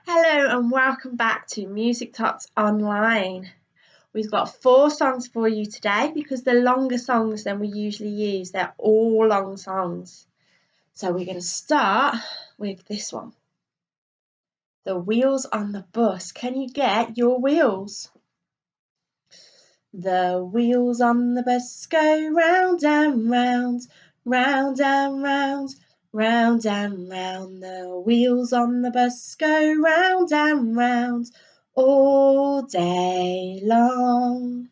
Hello and welcome back to Music Tots Online. We've got 4 songs for you today because they're longer songs than we usually use. They're all long songs. So we're going to start with this one. The Wheels on the Bus. Can you get your wheels? The wheels on the bus go round and round, round and round, round and round. The wheels on the bus go round and round all day long.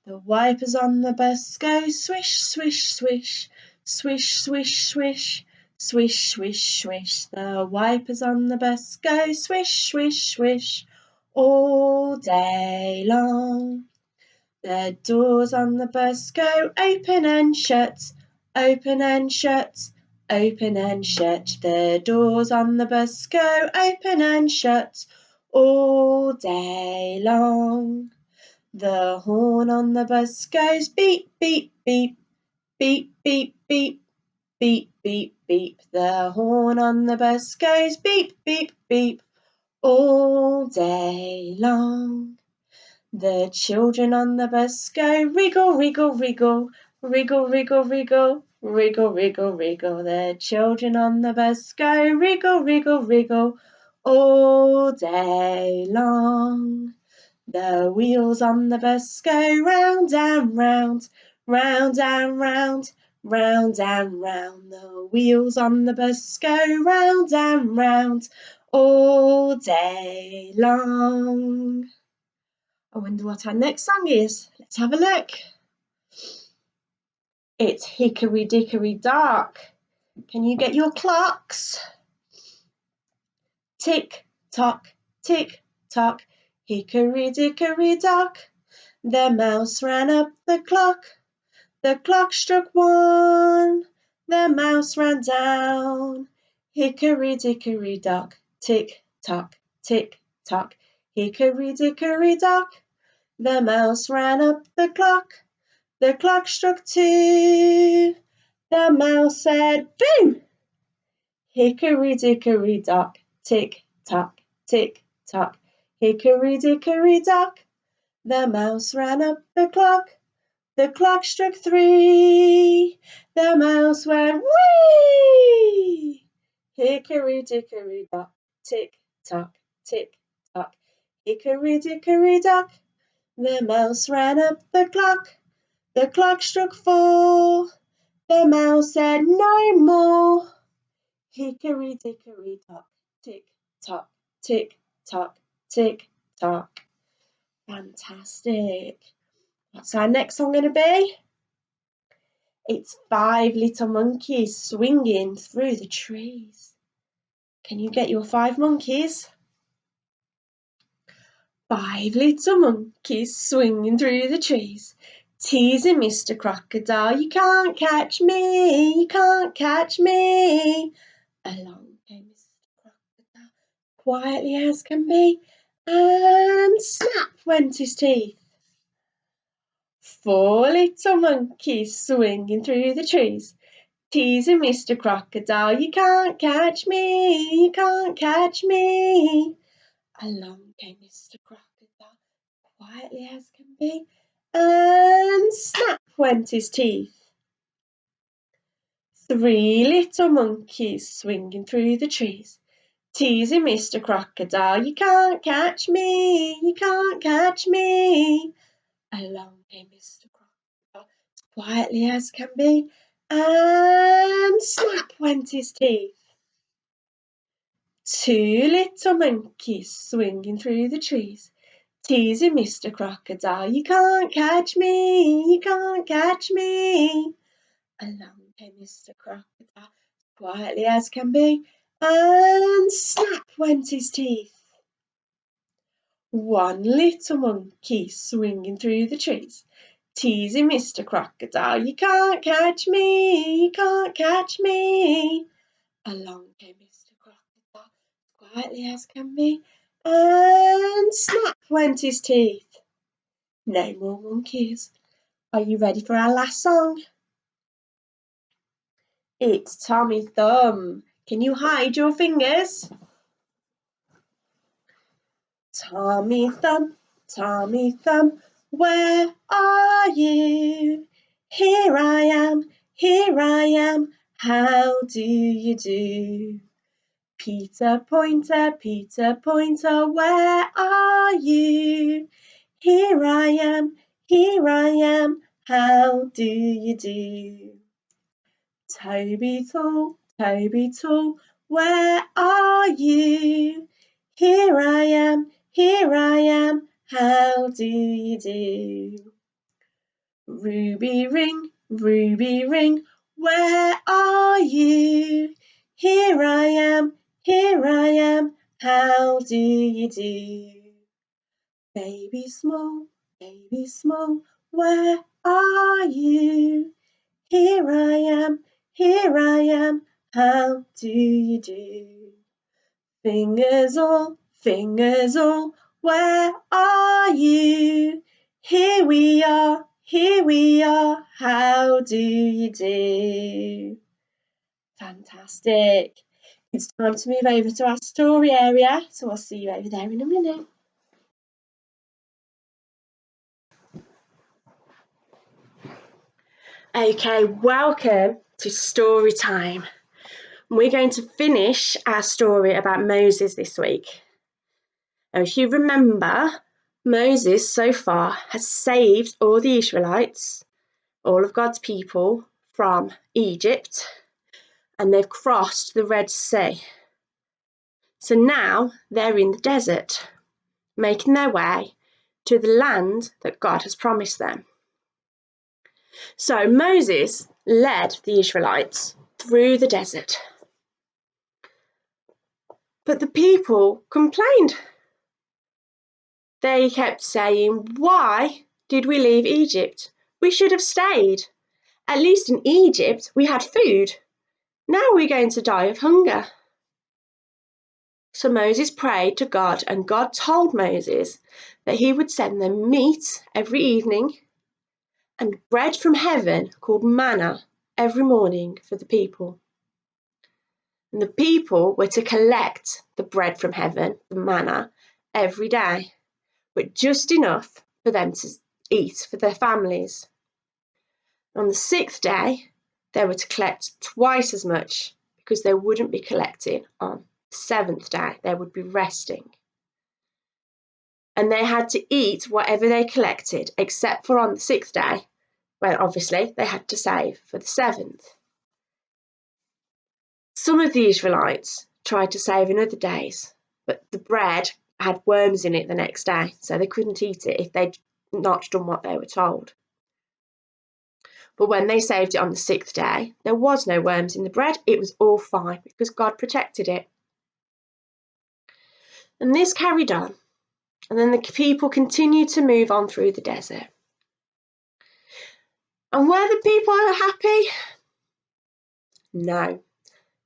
The wipers on the bus go swish, swish, swish, swish, swish, swish, swish, swish, swish. The wipers on the bus go swish, swish, swish all day long. The doors on the bus go open and shut, open and shut, open and shut. The doors on the bus go open and shut all day long. The horn on the bus goes beep, beep, beep, beep, beep, beep, beep, beep, beep. The horn on the bus goes beep, beep, beep all day long. The children on the bus go wriggle, wriggle, wriggle, wriggle, wriggle, wriggle, wriggle, wriggle, wriggle. The children on the bus go wriggle, wriggle, wriggle all day long. The wheels on the bus go round and round, round and round, round and round. The wheels on the bus go round and round all day long. I wonder what our next song is. Let's have a look. It's Hickory Dickory Dock. Can you get your clocks? Tick tock, tick tock, hickory dickory dock. The mouse ran up the clock. The clock struck 1. The mouse ran down. Hickory dickory dock, tick tock, hickory dickory dock. The mouse ran up the clock. The clock struck 2. The mouse said, "Boo!" Hickory dickory dock, tick tock, hickory dickory dock. The mouse ran up the clock. The clock struck 3. The mouse went, "Whee!" Hickory dickory dock, tick tock, hickory dickory dock. The mouse ran up the clock. The clock struck 4. The mouse said, "No more." Hickory dickory dock, tick tock, tick tock. Fantastic. What's our next song going to be? It's 5 little monkeys swinging through the trees. Can you get your 5 monkeys? 5 little monkeys swinging through the trees, teasing Mr. Crocodile. "You can't catch me, you can't catch me." Along came Mr. Crocodile, quietly as can be, and snap went his teeth. 4 little monkeys swinging through the trees, teasing Mr. Crocodile. "You can't catch me, you can't catch me." Along came Mr. Crocodile, quietly as can be, and snap went his teeth. 3 little monkeys swinging through the trees, teasing Mr. Crocodile. "You can't catch me, you can't catch me." Along came Mr. Crocodile, quietly as can be, and snap went his teeth. 2 little monkeys swinging through the trees, teasing Mr. Crocodile. "You can't catch me, you can't catch me." Along came Mr. Crocodile, quietly as can be, and snap went his teeth. 1 little monkey swinging through the trees, teasing Mr. Crocodile. "You can't catch me, you can't catch me." Along came Mr. Crocodile, quietly as can be, and snap went his teeth. No more monkeys. Are you ready for our last song? It's Tommy Thumb. Can you hide your fingers? Tommy Thumb, where are you? Here I am, how do you do? Peter Pointer, where are you? Here I am, how do you do? Toby Tall, where are you? Here I am, how do you do? Ruby Ring, where are you? Here I am, how do you do? Baby Small, where are you? Here I am, how do you do? Fingers all, where are you? Here we are, how do you do? Fantastic. It's time to move over to our story area, so I'll see you over there in a minute. Okay, welcome to story time. We're going to finish our story about Moses this week. Now, if you remember, Moses so far has saved all the Israelites, all of God's people, from Egypt, and they've crossed the Red Sea. So now they're in the desert, making their way to the land that God has promised them. So Moses led the Israelites through the desert. But the people complained. They kept saying, "Why did we leave Egypt? We should have stayed. At least in Egypt we had food. Now we're going to die of hunger." So Moses prayed to God, and God told Moses that he would send them meat every evening and bread from heaven called manna every morning for the people. And the people were to collect the bread from heaven, the manna, every day, but just enough for them to eat for their families. On the 6th day, they were to collect twice as much because they wouldn't be collecting on the 7th day. They would be resting. And they had to eat whatever they collected, except for on the 6th day, when obviously they had to save for the 7th. Some of the Israelites tried to save in other days, but the bread had worms in it the next day, so they couldn't eat it if they'd not done what they were told. But when they saved it on the 6th day, there was no worms in the bread. It was all fine because God protected it. And this carried on. And then the people continued to move on through the desert. And were the people happy? No.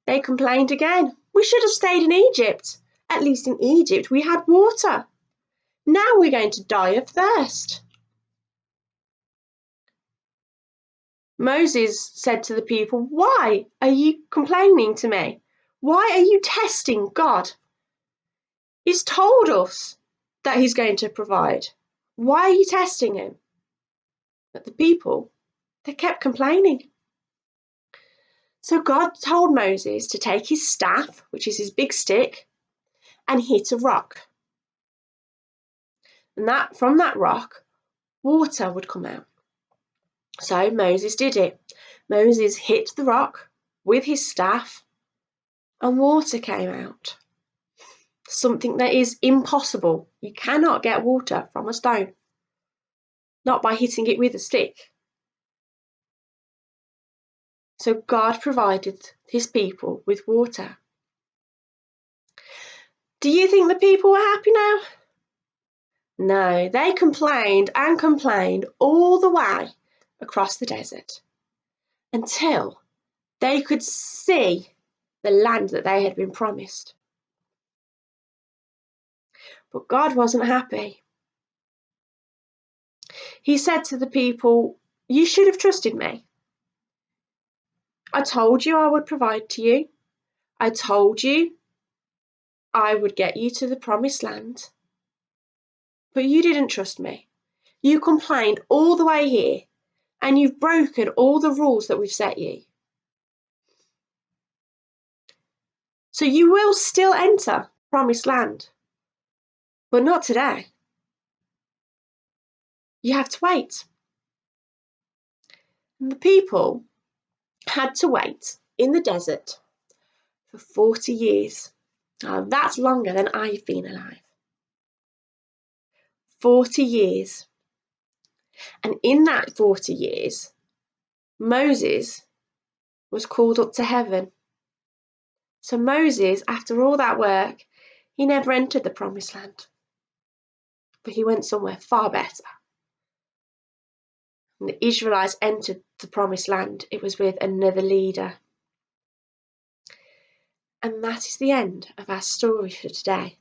They complained again. "We should have stayed in Egypt. At least in Egypt we had water. Now we're going to die of thirst." Moses said to the people, "Why are you complaining to me? Why are you testing God? He's told us that he's going to provide. Why are you testing him?" But the people, they kept complaining. So God told Moses to take his staff, which is his big stick, and hit a rock. And from that rock, water would come out. So Moses did it. Moses hit the rock with his staff, and water came out. Something that is impossible. You cannot get water from a stone, not by hitting it with a stick. So God provided his people with water. Do you think the people were happy now? No, they complained and complained all the way across the desert until they could see the land that they had been promised. But God wasn't happy. He said to the people, "You should have trusted me. I told you I would provide to you. I told you I would get you to the promised land. But you didn't trust me. You complained all the way here, and you've broken all the rules that we've set you. So you will still enter Promised Land, but not today. You have to wait. And the people had to wait in the desert for 40 years. Now, that's longer than I've been alive. 40 years. And in that 40 years, Moses was called up to heaven. So Moses, after all that work, he never entered the Promised Land, but he went somewhere far better. When the Israelites entered the Promised Land, it was with another leader. And that is the end of our story for today.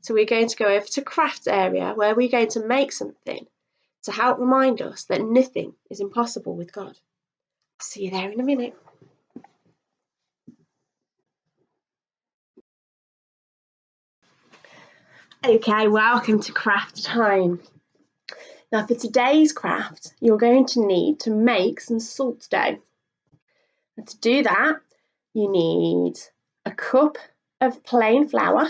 So we're going to go over to craft area where we're going to make something to help remind us that nothing is impossible with God. See you there in a minute. Okay, welcome to craft time. Now for today's craft, you're going to need to make some salt dough. And to do that, you need a cup of plain flour,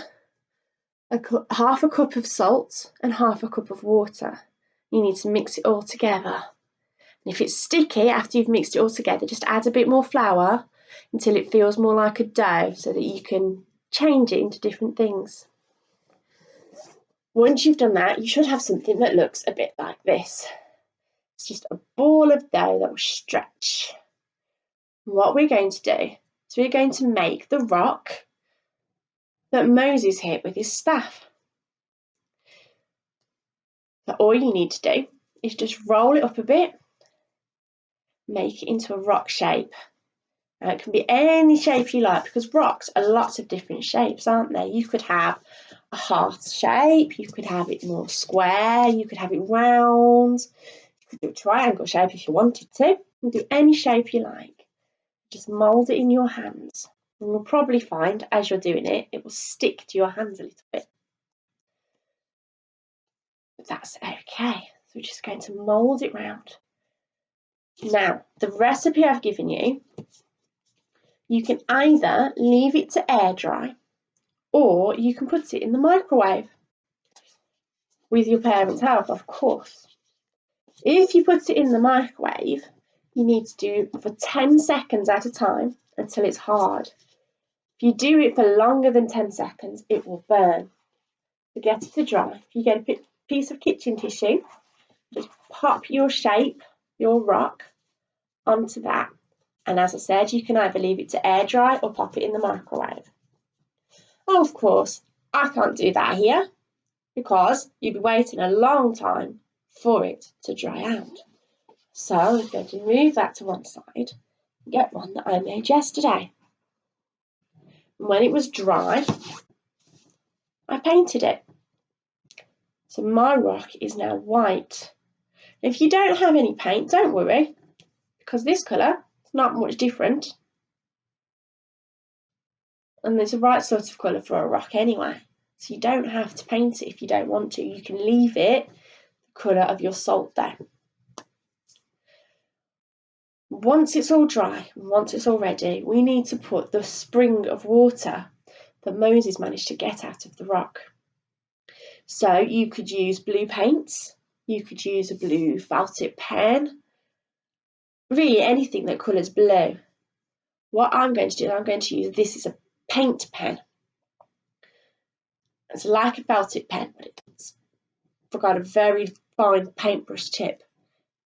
half a cup of salt and half a cup of water. You need to mix it all together. And if it's sticky after you've mixed it all together, just add a bit more flour until it feels more like a dough so that you can change it into different things. Once you've done that, you should have something that looks a bit like this. It's just a ball of dough that will stretch. What we're going to do is we're going to make the rock that Moses hit with his staff. So all you need to do is just roll it up a bit, make it into a rock shape. Now it can be any shape you like because rocks are lots of different shapes, aren't they? You could have a heart shape, you could have it more square, you could have it round, you could do a triangle shape if you wanted to. You can do any shape you like. Just mould it in your hands. And you'll probably find as you're doing it, it will stick to your hands a little bit. But that's okay. So we're just going to mould it round. Now, the recipe I've given you, you can either leave it to air dry or you can put it in the microwave with your parents' help, of course. If you put it in the microwave, you need to do for 10 seconds at a time until it's hard. If you do it for longer than 10 seconds, it will burn. To get it to dry, if you get a piece of kitchen tissue, just pop your shape, your rock, onto that. And as I said, you can either leave it to air dry or pop it in the microwave. Oh, of course, I can't do that here because you'll be waiting a long time for it to dry out. So I'm going to move that to one side and get one that I made yesterday. And when it was dry, I painted it. So my rock is now white. If you don't have any paint, don't worry, because this colour is not much different. And it's the right sort of colour for a rock anyway. So you don't have to paint it if you don't want to. You can leave it the colour of your salt there. Once it's all dry, once it's all ready, we need to put the spring of water that Moses managed to get out of the rock. So you could use blue paints, you could use a blue felt tip pen, really anything that colours blue. What I'm going to do is I'm going to use this as a paint pen. It's like a felt tip pen, but it's got a very fine paintbrush tip.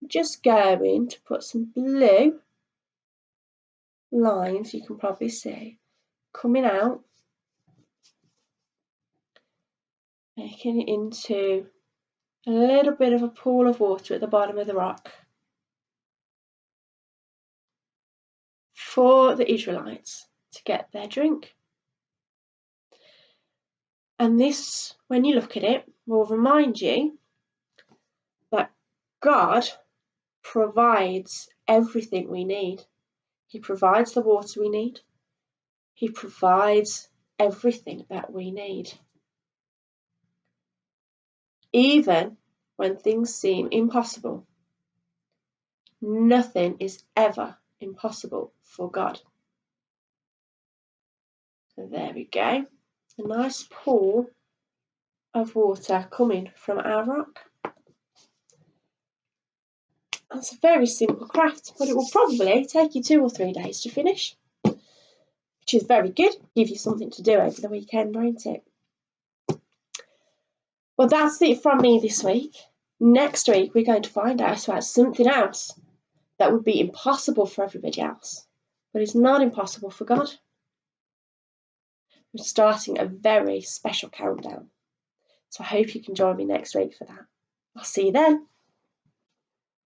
I'm just going to put some blue lines, you can probably see, coming out, making it into a little bit of a pool of water at the bottom of the rock for the Israelites to get their drink. And this, when you look at it, will remind you that God provides everything we need. He provides the water we need. He provides everything that we need. Even when things seem impossible, nothing is ever impossible for God. So there we go. A nice pool of water coming from our rock. That's a very simple craft, but it will probably take you 2 or 3 days to finish, which is very good. Give you something to do over the weekend, won't it? Well, that's it from me this week. Next week, we're going to find out about something else that would be impossible for everybody else, but it's not impossible for God. I'm starting a very special countdown, so I hope you can join me next week for that. I'll see you then.